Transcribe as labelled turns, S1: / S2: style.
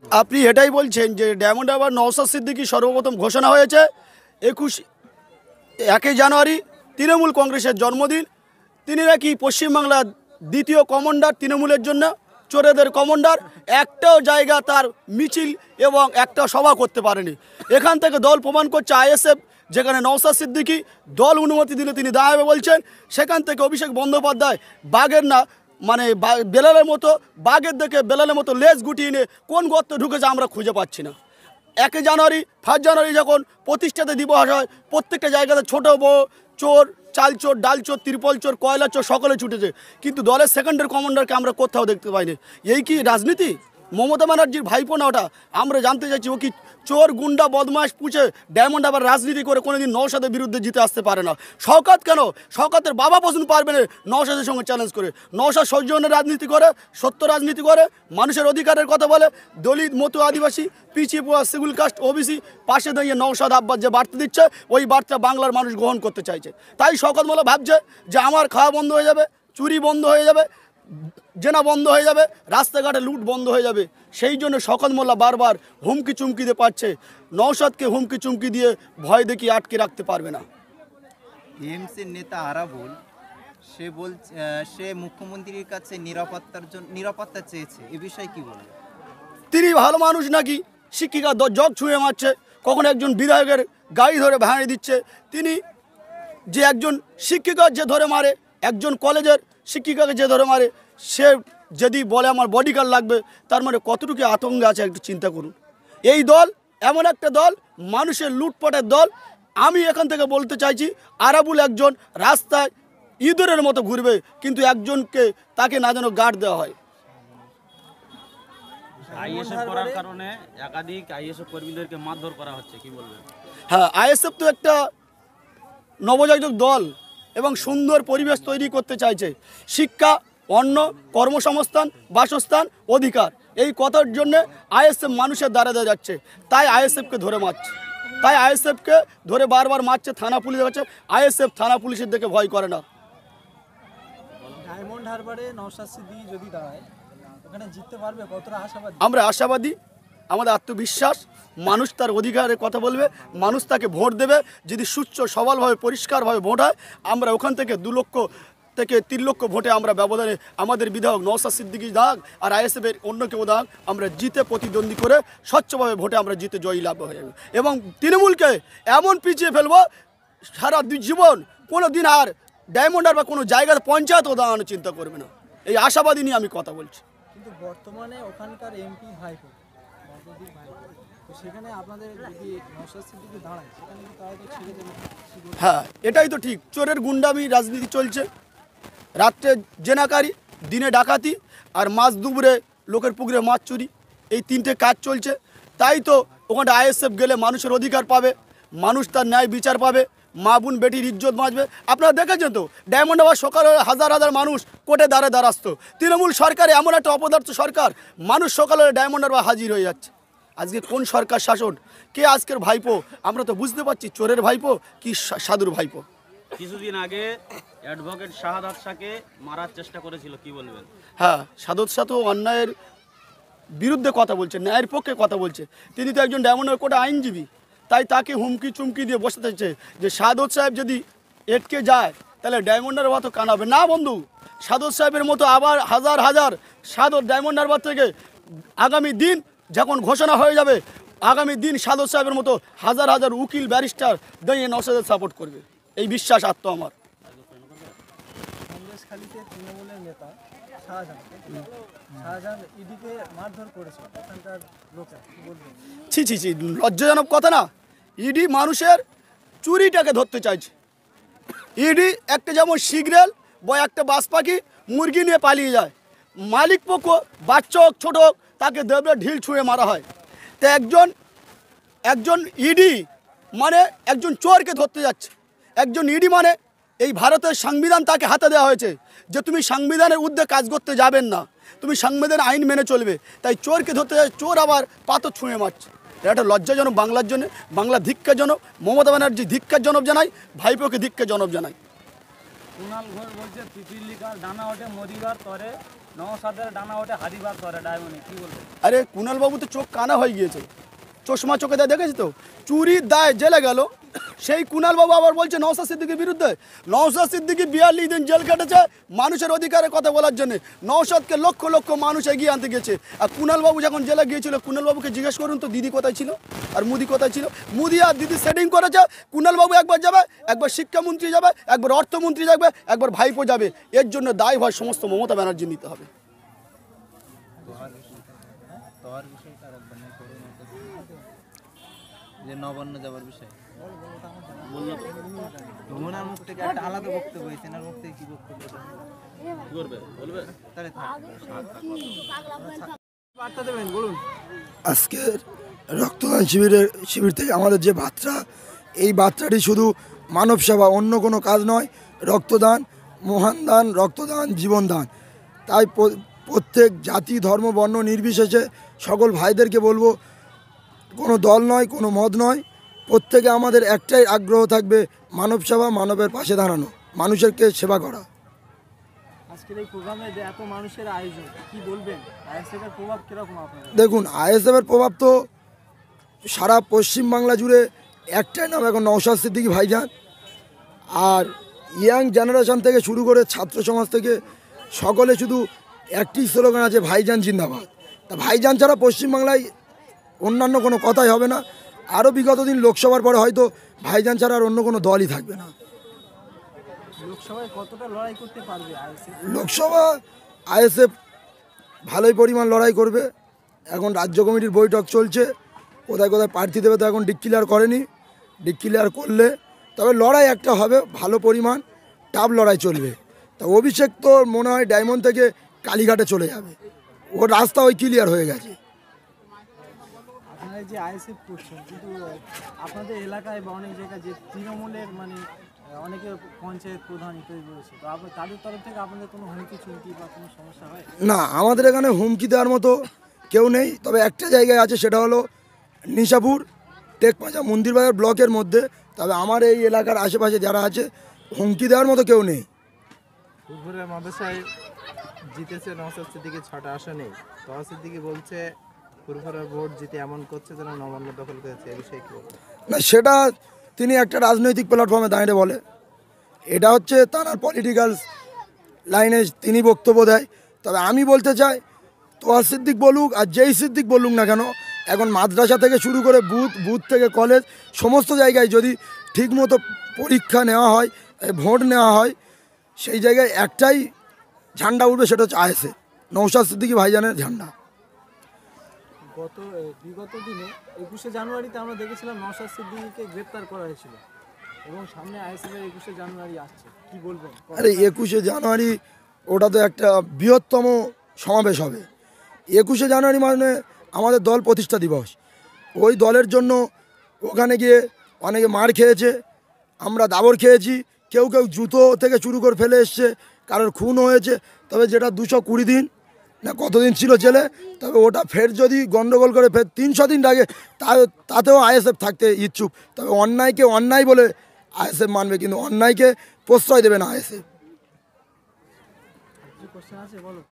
S1: আপনি এটাই বলছেন যে ডায়মন্ড হারবার নওশাদ সিদ্দিকী সর্বপ্রথম ঘোষণা হয়েছে 1 জানুয়ারি তৃণমূল কংগ্রেসের জন্মদিন। তিনি নাকি পশ্চিমবাংলার দ্বিতীয় কমান্ডার, তৃণমূলের জন্য চোরেদের কমান্ডার। একটাও জায়গা তার মিছিল এবং একটা সভা করতে পারেনি। এখান থেকে দল প্রমাণ করছে আইএসএফ, যেখানে নওশাদ সিদ্দিকী দল অনুমতি দিলে তিনি দাঁড়াবে বলছেন, সেখান থেকে অভিষেক বন্দ্যোপাধ্যায় বাঘের না মানে বেলালের মতো, বাঘের দেখে বেলালের মতো লেজ গুটিয়ে নিয়ে কোন গর্তে ঢুকেছে আমরা খুঁজে পাচ্ছি না। 1 জানুয়ারি 1 জানুয়ারি যখন প্রতিষ্ঠাতা দিবস হয়, প্রত্যেকটা জায়গাতে ছোট বড় চোর, চাল চোর, ডাল চোর, ত্রিপল চোর, কয়লা চোর সকলে ছুটেছে, কিন্তু দলের সেকেন্ডারি কমান্ডারকে আমরা কোথাও দেখতে পাইনি। এই কি রাজনীতি? মমতা ব্যানার্জির ভাইপো না ওটা? আমরা জানতে চাইছি ও কি চোর, গুন্ডা, বদমাশ পুছে ডায়মন্ড আবার রাজনীতি করে কোনোদিন নওশাদের বিরুদ্ধে জিতে আসতে পারে না। শওকত কেন? শওকতের বাবা পছন্দ পারবে না নওশাদের সঙ্গে চ্যালেঞ্জ করে। নওশাদ সৌজন্যের রাজনীতি করে, সত্য রাজনীতি করে, মানুষের অধিকারের কথা বলে। দলিত, মতু, আদিবাসী, পিছিয়ে পড়া, শিডিউল কাস্ট, ওবিসি পাশে দাঁড়িয়ে নওশাদ আব্বাস যে বার্তা দিচ্ছে, ওই বার্তা বাংলার মানুষ গ্রহণ করতে চাইছে। তাই শওকত মোল্লা ভাবছে যে আমার খাওয়া বন্ধ হয়ে যাবে, চুরি বন্ধ হয়ে যাবে, জেনা বন্ধ হয়ে যাবে, রাস্তাঘাটে লুট বন্ধ হয়ে যাবে। সেই জন্য শওকত মোল্লা বারবার হুমকি চুমকি দিয়ে পাচ্ছে। নওশাদকে হুমকি চুমকি দিয়ে ভয় দেখিয়ে আটকে রাখতে পারবে না।
S2: টিএমসির নেতা আরাবুল সে মুখ্যমন্ত্রীর কাছে নিরাপত্তা চেয়েছে, এ বিষয়ে কি বলবে?
S1: তিনি ভালো মানুষ নাকি? শিক্ষিকা জগ ছুঁয়ে মারছে, কখন একজন বিধায়কের গাড়ি ধরে ভাঙিয়ে দিচ্ছে। তিনি যে একজন শিক্ষিকা যে ধরে মারে, একজন কলেজের শিক্ষিকাকে যে ধরে মারে, সে যদি বলে আমার বডিগার্ড লাগবে, তার মানে কতটুকু আতঙ্ক আছে একটু চিন্তা করুন। এই দল এমন একটা দল, মানুষের লুটপাটের দল। আমি এখান থেকে বলতে চাইছি, আরাবুল একজন রাস্তায় ইঁদুরের মতো ঘুরবে, কিন্তু একজনকে তাকে না যেন গার্ড দেওয়া হয়।
S3: আইএসএফ করার কারণে একাধিক আইএসএফ কর্মীদেরকে মারধর করা হচ্ছে, কি বলবেন?
S1: হ্যাঁ, আইএসএফ তো একটা নবজাতক দল এবং সুন্দর পরিবেশ তৈরি করতে চাইছে। শিক্ষা, অন্ন, কর্মসংস্থান, বাসস্থান, অধিকার, এই কথার জন্য আইএসএফ মানুষের দ্বারা দেওয়া যাচ্ছে। তাই আইএসএফকে ধরে মারছে, তাই আইএসএফকে ধরে বারবার মারছে। থানা পুলিশ হচ্ছে, আইএসএফ থানা পুলিশের দিকে ভয় করে না।
S4: ডায়মন্ড হারবারে নওশাদ সিদ্দিকী যদি দাঁড়ায়, ওখানে জিততে পারবে? কতটা আশাবাদী?
S1: আমরা আশাবাদী, আমাদের আত্মবিশ্বাস। মানুষ তার অধিকারের কথা বলবে, মানুষ তাকে ভোট দেবে। যদি সুচ্চ সবলভাবে পরিষ্কারভাবে ভোট হয়, আমরা ওখান থেকে 2 লক্ষ থেকে 3 লক্ষ ভোটে আমরা ব্যবধানে আমাদের বিধায়ক নওশাদ সিদ্দিকী দাগ আর আইএসএফের অন্য কেউ দাগ আমরা জিতে প্রতিদ্বন্দ্বী করে স্বচ্ছভাবে ভোটে আমরা জিতে জয়ী লাভ হয়ে যাবে এবং তৃণমূলকে এমন পিছিয়ে ফেলবো সারা জীবন কোনো দিন আর ডায়মন্ড হারবার কোনো জায়গাতে পঞ্চায়েতও দাঁড়ানোর চিন্তা করবে না। এই আশাবাদী নিয়ে আমি কথা বলছি।
S4: কিন্তু বর্তমানে ওখানকার এমপি ভাইপো, তো সেখানে আপনাদের যদি নওশাদ সিদ্দিকী দাঁড়ায়, সেখানে কি তারা তো ছেড়ে দেবে?
S1: হ্যাঁ, এটাই তো ঠিক। চোরের গুন্ডামি রাজনীতি চলছে, রাত্রে জেনাকারি, দিনে ডাকাতি, আর মাছ দুপুরে লোকের পুকুরে মাছ চুরি, এই 3টে কাজ চলছে। তাই তো ওখানে আইএসএফ গেলে মানুষের অধিকার পাবে, মানুষ তার ন্যায় বিচার পাবে, মা বোন বেটির ইজ্জত বাঁচবে। আপনারা দেখেছেন তো ডায়মন্ড হারবার সকালে হাজার হাজার মানুষ কোর্টে দাঁড়াস্ত। তৃণমূল সরকার এমন একটা অপদার্থ সরকার, মানুষ সকালে ডায়মন্ড হারবার হাজির হয়ে যাচ্ছে। আজকে কোন সরকার শাসন? কে আজকের ভাইপো? আমরা তো বুঝতে পারছি চোরের ভাইপো কি সাধুর ভাইপো।
S3: কিছুদিন আগে অ্যাডভোকেট শাহাদাত শাহকে মারার চেষ্টা করেছিল, কি বলবেন?
S1: হ্যাঁ, সাধুর সাথে অন্যায়ের বিরুদ্ধে কথা বলছে, ন্যায়ের পক্ষে কথা বলছে। তিনি তো একজন ডায়মন্ড হারবার কোর্টে আইনজীবী, তাই তাকে হুমকি চুমকি দিয়ে বসে থাকছে যে সাধুর সাহেব যদি এটকে যায় তাহলে ডায়মন্ড হারবার তো কানাবে না। বন্ধু, সাধুর সাহেবের মতো আবার হাজার হাজার সাধুর ডায়মন্ড হারবার থেকে আগামী দিন যখন ঘোষণা হয়ে যাবে, আগামী দিন সাধুর সাহেবের মতো হাজার হাজার উকিল ব্যারিস্টার দাঁড়িয়ে নওশাদের সাপোর্ট করবে, এই বিশ্বাস আমার।
S4: সন্দেশখালীতে তৃণমূলের নেতা শাহজাহান ইডিকে মারধর করেছে, ওখানকার লোকেরা কি বলবেন?
S1: ছি ছি ছি, লজ্জাজনক কথা না? ইডি মানুষের চুরিটাকে ধরতে চাইছে। ইডি একটা যেমন সিগন্যাল বা একটা বাস পাখি মুরগি নিয়ে পালিয়ে যায়, মালিক পক্ষ বাচ্চা হোক ছোট হোক তাকে দেবলে ঢিল ছুঁড়ে মারা হয়। তো একজন ইডি মানে একজন চোরকে ধরতে যাচ্ছে। একজন ইডি মানে এই ভারতের সংবিধান তাকে হাতে দেওয়া হয়েছে যে তুমি সংবিধানের ঊর্ধ্বে কাজ করতে যাবেন না, তুমি সংবিধান আইন মেনে চলবে। তাই চোরকে ধরতে যায়, চোর আবার পাথর ছুঁড়ে মারছে। এটা একটা লজ্জাজনক বাংলার জন্য। বাংলা ধিক্কারজনক। মমতা ব্যানার্জি ধিক্কারজনক জানাই, ভাইপোকে ধিক্কারজনক জানাই।
S5: কুণাল ঘোষ বলছে পিপিলিকার ডানা ওঠে মদিবার তরে, নওশাদের ডানা ওঠে হাদিবার তরে ডায়মন্ডে, কি বলবে?
S1: আরে কুণাল বাবু তো চোখ কানা হয়ে গিয়েছে, চশমা চোখে দেয়, দেখেছি তো, চুরির দায় জেলে গেল। সেই কুণাল বাবু আবার বলছে নওশাদ সিদ্দিকীর বিরুদ্ধে। নওশাদ সিদ্দিকী 42 দিন জেল কেটেছে মানুষের অধিকারের কথা বলার জন্য। নওশাদকে লক্ষ লক্ষ মানুষ এগিয়ে আনতে গেছে। আর কুণাল বাবু যখন জেলে গিয়েছিল, কুণাল বাবুকে জিজ্ঞেস করুন তো দিদি কোথায় ছিল আর মুদি কোথায় ছিল। মুদি আর দিদি সেটিং করেছে। কুণাল বাবু একবার যাবে, একবার শিক্ষামন্ত্রী যাবে, একবার অর্থমন্ত্রী যাবে, একবার ভাইপো যাবে। এর জন্য দায়ভার সমস্ত মমতা ব্যানার্জি নিতে হবে।
S2: তোর বিষয়টা আর একবার নেই করুন যে নবান্ন যাওয়ার বিষয় ওনার মুখ থেকে একটা আলাদা বক্তব্য হয়েছে, এনার মুখ থেকে কি বক্তব্য
S3: বলবে
S2: তাহলে
S4: বার্তা দেবেন বলুন।
S6: আজকের রক্তদান শিবির থেকে আমাদের যে বার্তা, এই বার্তাটি শুধু মানব সেবা, অন্য কোনো কাজ নয়। রক্তদান মহান দান, রক্তদান জীবনদান। তাই প্রত্যেক জাতি ধর্ম বর্ণ নির্বিশেষে সকল ভাইদেরকে বলবো, কোনো দল নয়, কোনো মত নয়, প্রত্যেকে আমাদের একটাই আগ্রহ থাকবে, মানব সেবা, মানবের পাশে দাঁড়ানো, মানুষেরকে সেবা করা।
S4: আজকের এই প্রোগ্রামে যে এত মানুষের আয়োজন, কি বলবেন? আইএসএফের প্রভাব কিরকম আপনাদের?
S6: দেখুন, আইএসএফের প্রভাব তো সারা পশ্চিমবাংলা জুড়ে একটাই নাম এখন নওশাদ সিদ্দিকী ভাইজান। আর ইয়াং জেনারেশন থেকে শুরু করে ছাত্র সমাজ থেকে সকলে শুধু একটি স্লোগান আছে, ভাইজান জিন্দাবাদ। তা ভাইজান ছাড়া পশ্চিমবাংলায় অন্যান্য কোনো কথাই হবে না। আরও বিগত দিন লোকসভার পরে হয়তো ভাইজান ছাড়া আর অন্য কোনো দলই থাকবে না।
S4: লোকসভায় কতটা লড়াই করতে পারবে আইএসএফ?
S6: লোকসভা আইএসএফ ভালোই পরিমাণ লড়াই করবে। এখন রাজ্য কমিটির বৈঠক চলছে, কোথায় কোথায় প্রার্থী দেবে তো এখন ডিক্লেয়ার করেনি। ডিক্লেয়ার করলে তবে লড়াই একটা হবে, ভালো পরিমাণ টাফ লড়াই চলবে। তা অভিষেক তো মনে হয় ডায়মন্ড থেকে কালীঘাটে চলে যাবে, ওর রাস্তা ওই ক্লিয়ার হয়ে গেছে।
S4: আপনারা যে আইএসএফ করছেন, কিন্তু আপনাদের এলাকায় বা অনেক জায়গায় যে তৃণমূলের মানে অনেকে পঞ্চায়েত প্রধান ইত্যাদি রয়েছে, তো আপনার তাদের তরফ থেকে আপনাদের কোনো হুমকি চুমকি বা কোনো সমস্যা হয়?
S6: না, আমাদের এখানে হুমকি দেওয়ার মতো কেউ নেই। তবে একটা জায়গায় আছে, সেটা হলো নিশাপুর টেকপাঁচা মন্দিরবাজার ব্লকের মধ্যে। তবে আমার এই এলাকার আশেপাশে যারা আছে, হুমকি দেওয়ার মতো কেউ নেই।
S7: ফুরফুরা মাদ্রাসায় জিতেছে নওশাদ সিদ্দিকী 6টা আসনে। নওশাদ সিদ্দিকী বলছে ফুরফুরার ভোট জিতে এমন করছে যেন নবান্ন দখল করেছে, এই বিষয়ে কি বলবেন?
S6: না, সেটা তিনি একটা রাজনৈতিক প্ল্যাটফর্মে দাঁড়িয়ে বলে। এটা হচ্ছে তার পলিটিক্যাল লাইনে তিনি বক্তব্য দেয়। তবে আমি বলতে চাই, তোয়ার সিদ্দিক বলুক আর যেই সিদ্দিক বলুক না কেন, এখন মাদ্রাসা থেকে শুরু করে বুথ থেকে কলেজ সমস্ত জায়গায় যদি ঠিকমতো পরীক্ষা নেওয়া হয়, ভোট নেওয়া হয়, সেই জায়গায় একটাই ঝান্ডা উঠবে, সেটা হচ্ছে আইএসএফ, নওশাদ সিদ্দিকী ভাইজানের ঝান্ডা।
S4: বিগত দিনে 21শে জানুয়ারিতে আমরা দেখেছিলাম নওশাদ সিদ্দিকীকে গ্রেপ্তার করা হয়েছিল, এবং সামনে আইএসএফের 21শে জানুয়ারি আসছে, কি বলবেন?
S6: আরে 21শে জানুয়ারি ওটা তো একটা বৃহত্তম সমাবেশ হবে। 21শে জানুয়ারি মানে আমাদের দল প্রতিষ্ঠা দিবস। ওই দলের জন্য ওখানে গিয়ে অনেকে মার খেয়েছে, আমরা দাবর খেয়েছি, কেউ কেউ জুতো থেকে শুরু করে ফেলে এসছে, কারোর খুন হয়েছে। তবে যেটা 220 দিন না কতদিন ছিল জেলে, তবে ওটা ফের যদি গন্ডগোল করে ফের 300 দিন লাগে, তাতেও আইএসএফ থাকতে ইচ্ছুক। তবে অন্যায়কে অন্যায় বলে আইএসএফ মানবে, কিন্তু অন্যায়কে প্রশ্রয় দেবে না আইএসএফ।
S4: কোশ্চেন আছে বলো।